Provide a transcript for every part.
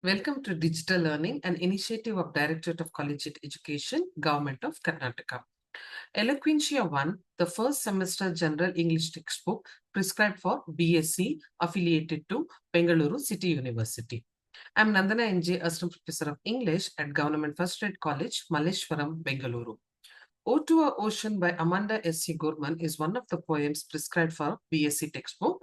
Welcome to Digital Learning, an initiative of Directorate of Collegiate Education, Government of Karnataka. Eloquentia 1, the first semester general English textbook prescribed for BSc affiliated to Bengaluru City University. I'm Nandana NJ, Assistant Professor of English at Government First Grade College, Malleshwaram, Bengaluru. Ode to a Ocean by Amanda S.C. Gorman is one of the poems prescribed for BSc textbook.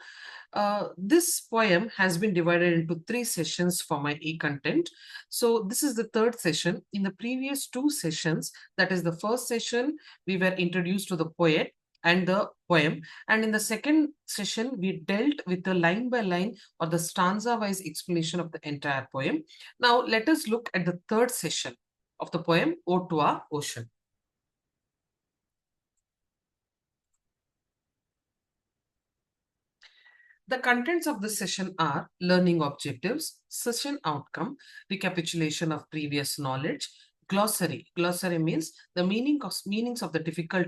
This poem has been divided into three sessions for my e-content. So this is the third session. In the previous two sessions, that is the first session, we were introduced to the poet and the poem. And in the second session, we dealt with the line by line or the stanza-wise explanation of the entire poem. Now let us look at the third session of the poem, Ode to a Ocean. The contents of this session are learning objectives, session outcome, recapitulation of previous knowledge, glossary. Glossary means the meanings of the difficult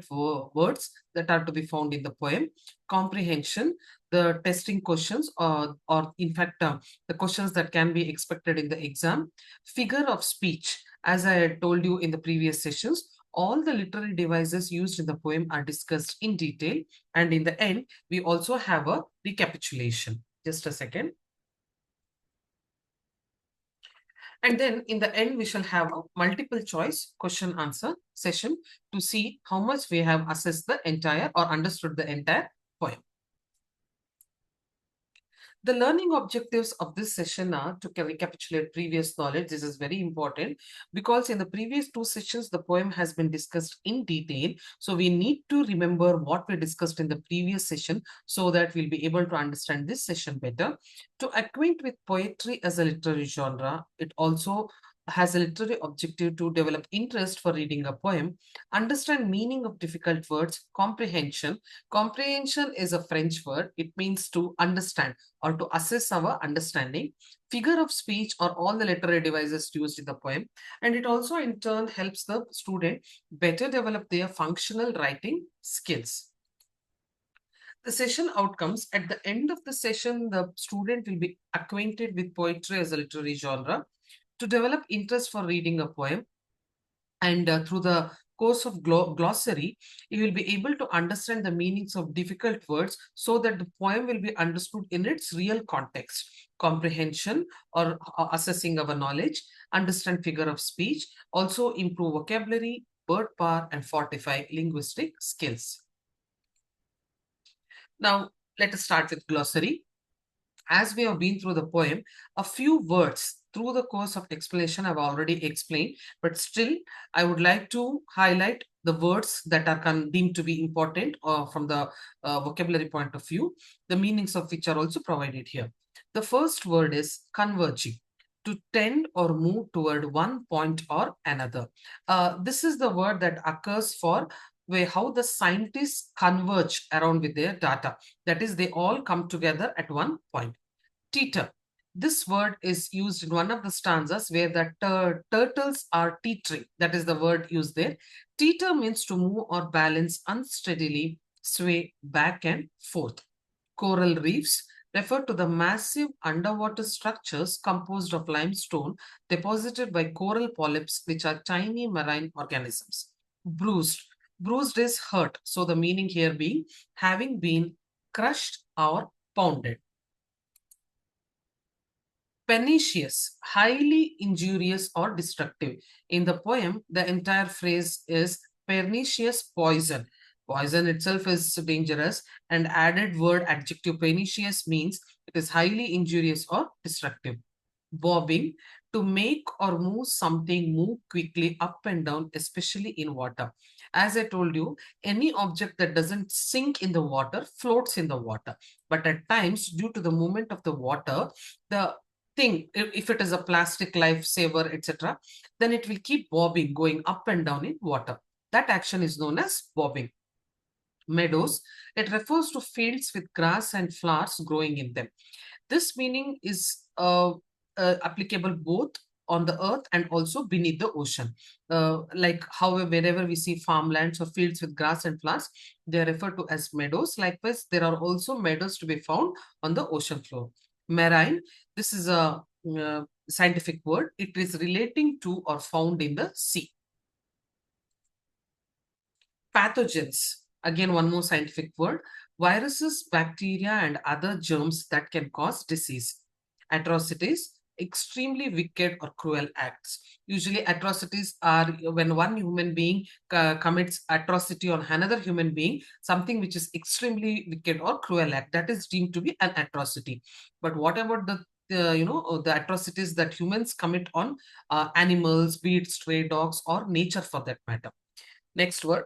words that are to be found in the poem, comprehension, the testing questions or in fact the questions that can be expected in the exam, figure of speech. As I had told you in the previous sessions, all the literary devices used in the poem are discussed in detail, and in the end, we also have a recapitulation. Just a second. And then in the end, we shall have a multiple choice question answer session to see how much we have assessed the entire or understood the entire poem. The learning objectives of this session are to recapitulate previous knowledge. This is very important because in the previous two sessions, the poem has been discussed in detail. So we need to remember what we discussed in the previous session so that we'll be able to understand this session better. To acquaint with poetry as a literary genre, it also has a literary objective to develop interest for reading a poem, understand meaning of difficult words, comprehension. Comprehension is a French word. It means to understand or to assess our understanding. Figure of speech are all the literary devices used in the poem, and it also in turn helps the student better develop their functional writing skills. The session outcomes: at the end of the session, the student will be acquainted with poetry as a literary genre, to develop interest for reading a poem, and through the course of glossary, you will be able to understand the meanings of difficult words so that the poem will be understood in its real context. Comprehension or assessing our knowledge, understand figure of speech, also improve vocabulary, word power, and fortify linguistic skills. Now, let us start with glossary. As we have been through the poem, a few words through the course of explanation I've already explained, but still I would like to highlight the words that are deemed to be important from the vocabulary point of view, the meanings of which are also provided here. The first word is converging, to tend or move toward one point or another. This is the word that occurs for how the scientists converge around with their data. That is, they all come together at one point. Teeter. This word is used in one of the stanzas where the turtles are teetering. That is the word used there. Teeter means to move or balance unsteadily, sway back and forth. Coral reefs refer to the massive underwater structures composed of limestone deposited by coral polyps, which are tiny marine organisms. Bruised. Bruised is hurt. So the meaning here being having been crushed or pounded. Pernicious, highly injurious or destructive. In the poem, the entire phrase is pernicious poison. Poison itself is dangerous, and added word adjective pernicious means it is highly injurious or destructive. Bobbing, to make or move something move quickly up and down, especially in water. As I told you, any object that doesn't sink in the water floats in the water. But at times, due to the movement of the water, the thing, if it is a plastic lifesaver, etc., then it will keep bobbing, going up and down in water. That action is known as bobbing. Meadows, it refers to fields with grass and flowers growing in them. This meaning is applicable both on the earth and also beneath the ocean. Like however, wherever we see farmlands or fields with grass and flowers, they are referred to as meadows. Likewise, there are also meadows to be found on the ocean floor. Marine, this is a scientific word. It is relating to or found in the sea. Pathogens, again one more scientific word. Viruses, bacteria and other germs that can cause disease. Atrocities, extremely wicked or cruel acts. Usually atrocities are when one human being commits atrocity on another human being, something which is extremely wicked or cruel act, that is deemed to be an atrocity. But what about the atrocities that humans commit on animals, be it stray dogs or nature for that matter? Next word,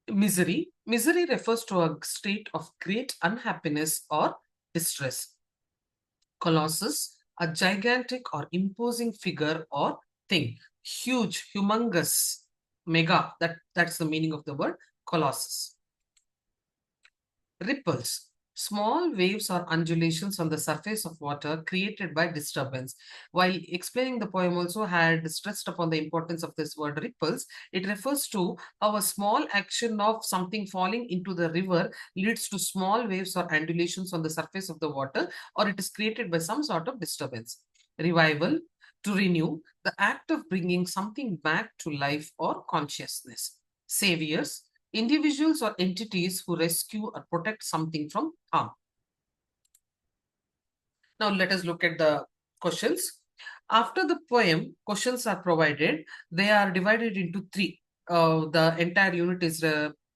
misery. Misery refers to a state of great unhappiness or distress. Colossus, a gigantic or imposing figure or thing. Huge, humongous, mega. That's the meaning of the word colossus. Ripples, small waves or undulations on the surface of water created by disturbance. While explaining the poem also had stressed upon the importance of this word ripples, it refers to how a small action of something falling into the river leads to small waves or undulations on the surface of the water, or it is created by some sort of disturbance. Revival, to renew, the act of bringing something back to life or consciousness. Saviors, individuals or entities who rescue or protect something from harm. Now let us look at the questions. After the poem, questions are provided. They are divided into three. The entire unit is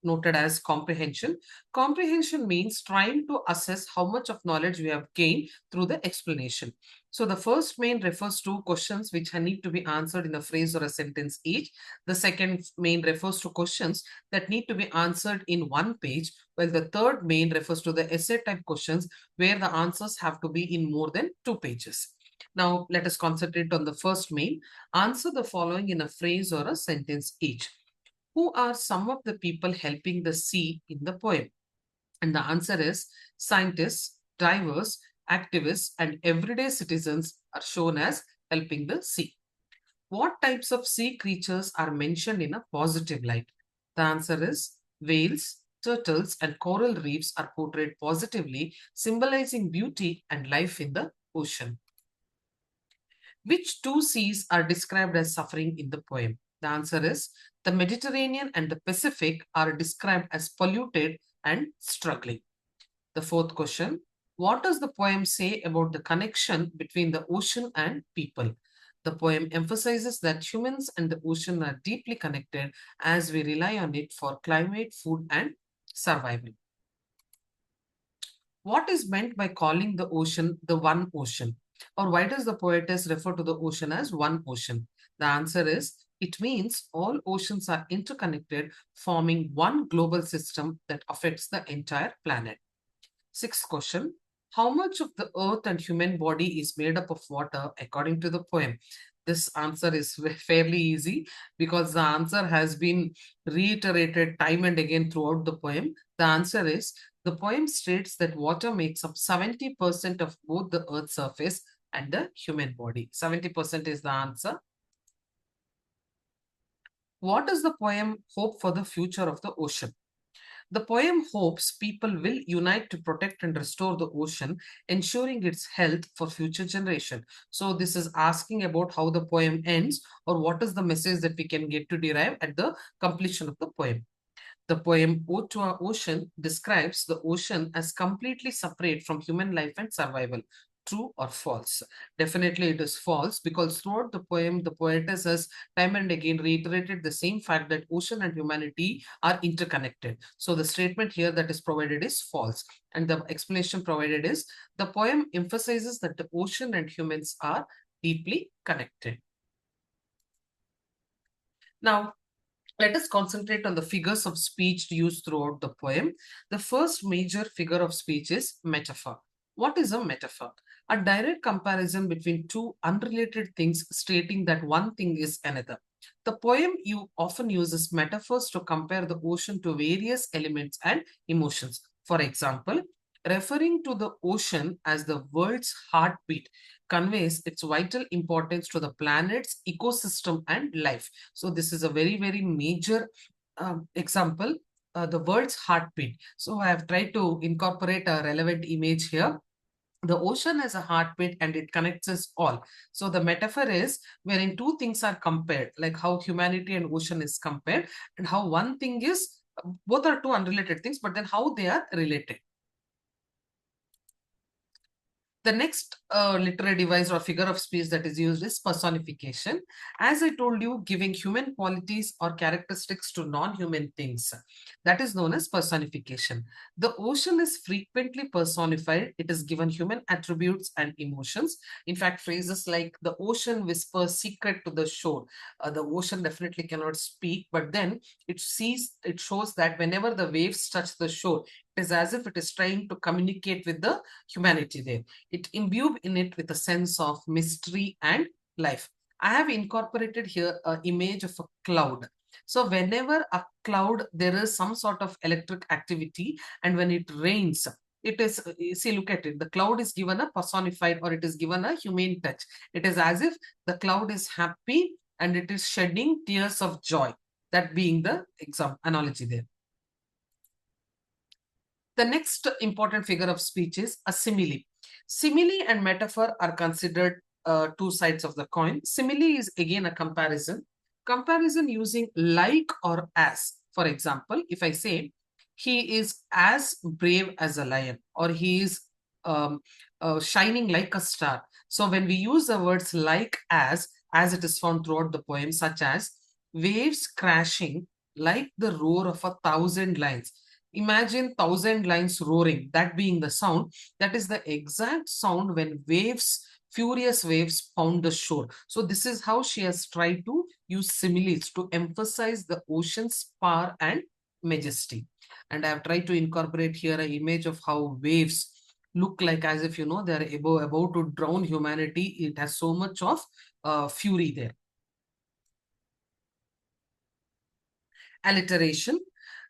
noted as comprehension. Comprehension means trying to assess how much of knowledge we have gained through the explanation. So the first main refers to questions which need to be answered in a phrase or a sentence each. The second main refers to questions that need to be answered in one page, while the third main refers to the essay type questions where the answers have to be in more than 2 pages. Now, let us concentrate on the first main. Answer the following in a phrase or a sentence each. Who are some of the people helping the sea in the poem? And the answer is scientists, divers, activists, and everyday citizens are shown as helping the sea. What types of sea creatures are mentioned in a positive light? The answer is whales, turtles, and coral reefs are portrayed positively, symbolizing beauty and life in the ocean. Which two seas are described as suffering in the poem? The answer is the Mediterranean and the Pacific are described as polluted and struggling. The fourth question, what does the poem say about the connection between the ocean and people? The poem emphasizes that humans and the ocean are deeply connected as we rely on it for climate, food, and survival. What is meant by calling the ocean the one ocean? Or why does the poetess refer to the ocean as one ocean? The answer is it means all oceans are interconnected, forming one global system that affects the entire planet. Sixth question, how much of the earth and human body is made up of water according to the poem? This answer is fairly easy because the answer has been reiterated time and again throughout the poem. The answer is the poem states that water makes up 70% of both the earth's surface and the human body. 70% is the answer. What does the poem hope for the future of the ocean? The poem hopes people will unite to protect and restore the ocean, ensuring its health for future generation. So this is asking about how the poem ends or what is the message that we can get to derive at the completion of the poem. The poem Ode to Our Ocean describes the ocean as completely separate from human life and survival. True or false? Definitely it is false because throughout the poem, the poetess has time and again reiterated the same fact that ocean and humanity are interconnected. So the statement here that is provided is false. And the explanation provided is the poem emphasizes that the ocean and humans are deeply connected. Now, let us concentrate on the figures of speech used throughout the poem. The first major figure of speech is metaphor. What is a metaphor? A direct comparison between two unrelated things stating that one thing is another. The poem often uses metaphors to compare the ocean to various elements and emotions. For example, referring to the ocean as the world's heartbeat conveys its vital importance to the planet's ecosystem and life. So this is a very, very major example, the world's heartbeat. So I have tried to incorporate a relevant image here. The ocean has a heartbeat and it connects us all. So the metaphor is wherein two things are compared, like how humanity and ocean is compared, and how one thing is, both are two unrelated things, but then how they are related. The next literary device or figure of speech that is used is personification. As I told you, giving human qualities or characteristics to non-human things. That is known as personification. The ocean is frequently personified. It is given human attributes and emotions. In fact, phrases like the ocean whispers secret to the shore. The ocean definitely cannot speak, but then it shows that whenever the waves touch the shore, it is as if it is trying to communicate with the humanity there. It imbued in it with a sense of mystery and life. I have incorporated here an image of a cloud. So whenever a cloud, there is some sort of electric activity, and when it rains, it is, see, look at it. The cloud is given a personified, or it is given a humane touch. It is as if the cloud is happy and it is shedding tears of joy. That being the example analogy there. The next important figure of speech is a simile. Simile and metaphor are considered two sides of the coin. Simile is again a comparison. Comparison using like or as. For example, if I say, he is as brave as a lion, or he is shining like a star. So when we use the words like as it is found throughout the poem, such as waves crashing like the roar of 1,000 lions. Imagine 1,000 lions roaring, that being the sound. That is the exact sound when waves, furious waves, pound the shore. So this is how she has tried to use similes to emphasize the ocean's power and majesty. And I have tried to incorporate here an image of how waves look like as if, you know, they are about to drown humanity. It has so much of fury there. Alliteration.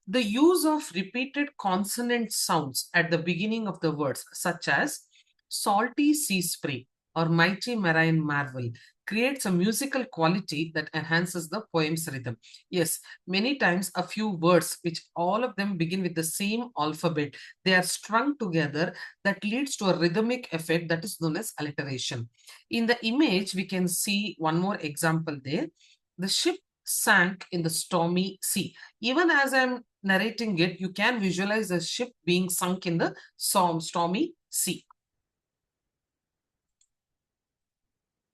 The use of repeated consonant sounds at the beginning of the words, such as salty sea spray or mighty marine marvel, creates a musical quality that enhances the poem's rhythm. Yes, many times a few words, which all of them begin with the same alphabet, they are strung together, that leads to a rhythmic effect that is known as alliteration. In the image, we can see one more example there. The ship sank in the stormy sea. Even as I'm narrating it, you can visualize a ship being sunk in the stormy sea.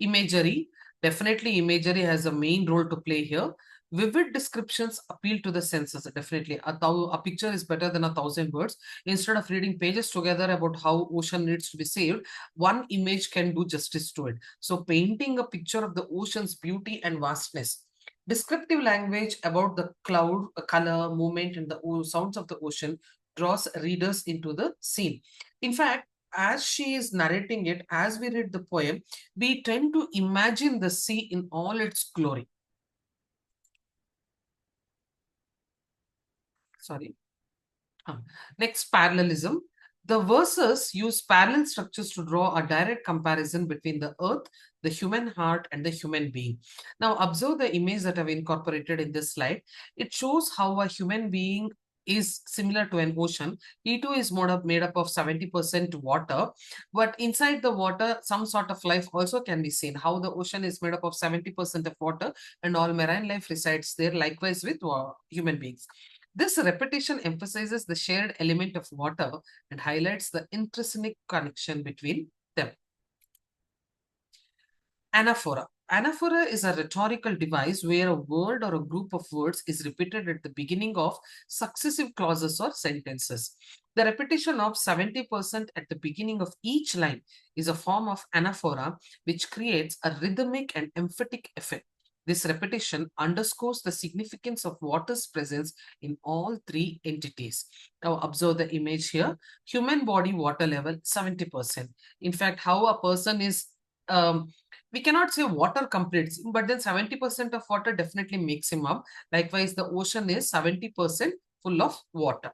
Imagery. Definitely imagery has a main role to play here. Vivid descriptions appeal to the senses. Definitely a picture is better than 1,000 words. Instead of reading pages together about how ocean needs to be saved, one image can do justice to it. So painting a picture of the ocean's beauty and vastness. Descriptive language about the cloud, color, movement, and the sounds of the ocean draws readers into the scene. In fact, as she is narrating it, as we read the poem, we tend to imagine the sea in all its glory. Sorry. Next, parallelism. The verses use parallel structures to draw a direct comparison between the earth, the human heart, and the human being. Now, observe the image that I've incorporated in this slide. It shows how a human being is similar to an ocean. E2 is made up of 70% water, but inside the water, some sort of life also can be seen. How the ocean is made up of 70% of water and all marine life resides there, likewise with human beings. This repetition emphasizes the shared element of water and highlights the intrinsic connection between them. Anaphora. Anaphora is a rhetorical device where a word or a group of words is repeated at the beginning of successive clauses or sentences. The repetition of 70% at the beginning of each line is a form of anaphora, which creates a rhythmic and emphatic effect. This repetition underscores the significance of water's presence in all three entities. Now observe the image here. Human body water level 70%. In fact, how a person is, we cannot say water completes him, but then 70% of water definitely makes him up. Likewise, the ocean is 70% full of water.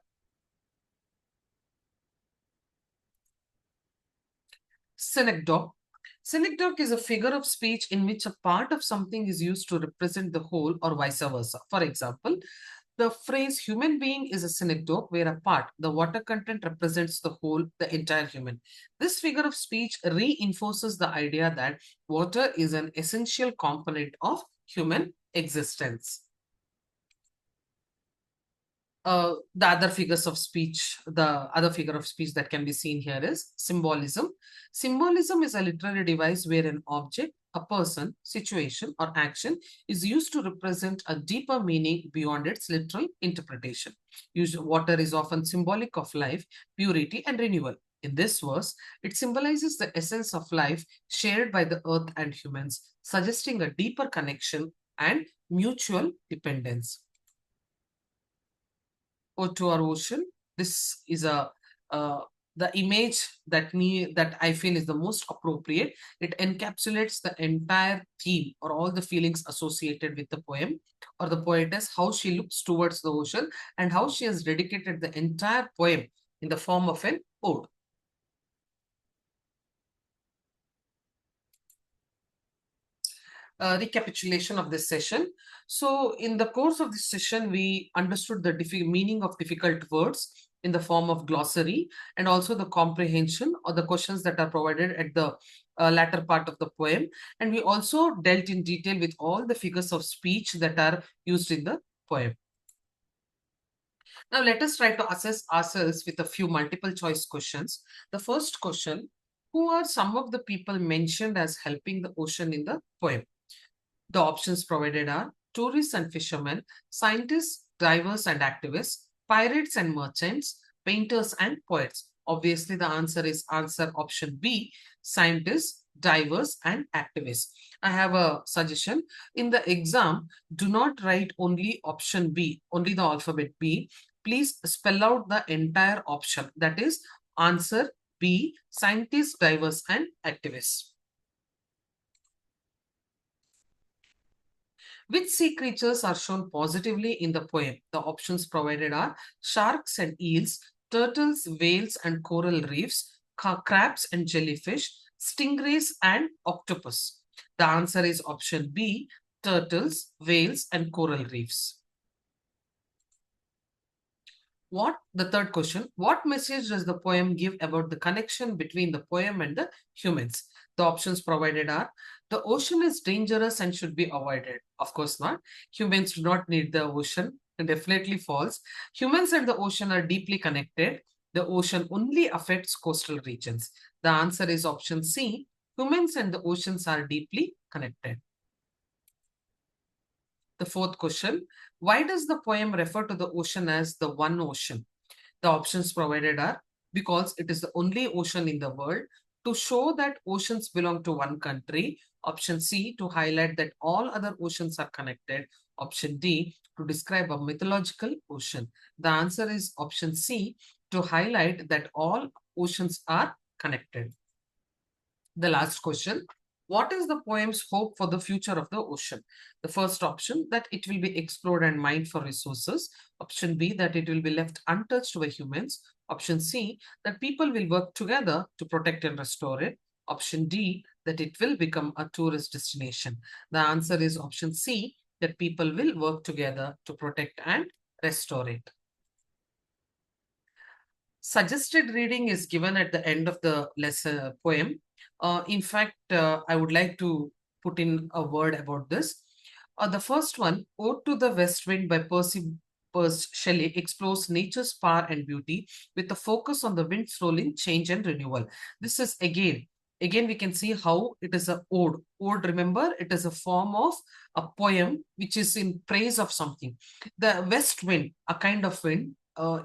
Synecdoche. Synecdoche is a figure of speech in which a part of something is used to represent the whole or vice versa. For example, The phrase human being is a synecdoche where a part, the water content, represents the whole, the entire human. This figure of speech reinforces the idea that water is an essential component of human existence. The other figures of speech, the other figure of speech that can be seen here is symbolism. Symbolism is a literary device where an object, a person, situation, or action is used to represent a deeper meaning beyond its literal interpretation. Water is often symbolic of life, purity, and renewal. In this verse, it symbolizes the essence of life shared by the earth and humans, suggesting a deeper connection and mutual dependence. Or to our ocean. This is a uh, the image that I feel is the most appropriate. It encapsulates the entire theme or all the feelings associated with the poem or the poetess, how she looks towards the ocean and how she has dedicated the entire poem in the form of an ode. Recapitulation of this session. So, in the course of this session, we understood the meaning of difficult words in the form of glossary and also the comprehension or the questions that are provided at the latter part of the poem. And we also dealt in detail with all the figures of speech that are used in the poem. Now, let us try to assess ourselves with a few multiple choice questions. The first question: who are some of the people mentioned as helping the ocean in the poem? The options provided are tourists and fishermen, scientists, divers and activists, pirates and merchants, painters and poets. Obviously, the answer is answer option B, scientists, divers and activists. I have a suggestion. In the exam, do not write only option B, only the alphabet B. Please spell out the entire option. That is answer B, scientists, divers and activists. Which sea creatures are shown positively in the poem? The options provided are sharks and eels, turtles, whales and coral reefs, crabs and jellyfish, stingrays and octopus. The answer is option B, turtles, whales and coral reefs. The third question, what message does the poem give about the connection between the poem and the humans? The options provided are the ocean is dangerous and should be avoided. Of course not. Humans do not need the ocean. Definitely false. Humans and the ocean are deeply connected. The ocean only affects coastal regions. The answer is option C. Humans and the oceans are deeply connected. The fourth question, why does the poem refer to the ocean as the one ocean? The options provided are because it is the only ocean in the world, to show that oceans belong to one country. Option C, to highlight that all other oceans are connected. Option D, to describe a mythological ocean. The answer is option C, to highlight that all oceans are connected. The last question, what is the poem's hope for the future of the ocean? The first option, that it will be explored and mined for resources. Option B, that it will be left untouched by humans. Option C, that people will work together to protect and restore it. Option D, that it will become a tourist destination. The answer is option C, that people will work together to protect and restore it. Suggested reading is given at the end of the lesson poem. In fact, I would like to put in a word about this. The first one, Ode to the West Wind by Percy Shelley, explores nature's power and beauty with a focus on the wind's role in change and renewal. This is again we can see how it is a ode. Ode, remember, it is a form of a poem which is in praise of something. The west wind, a kind of wind,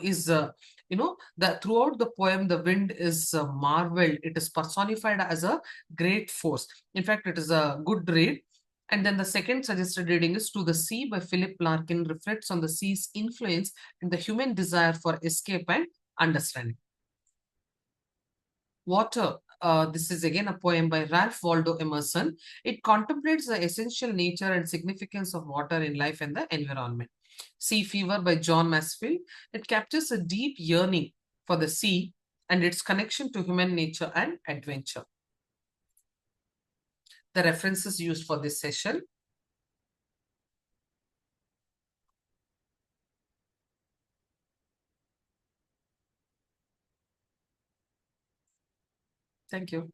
is that throughout the poem the wind is marveled. It is personified as a great force. In fact, it is a good read. And then the second suggested reading is To the Sea by Philip Larkin, reflects on the sea's influence and the human desire for escape and understanding. Water. This is again a poem by Ralph Waldo Emerson. It contemplates the essential nature and significance of water in life and the environment. Sea Fever by John Masefield. It captures a deep yearning for the sea and its connection to human nature and adventure. The references used for this session. Thank you.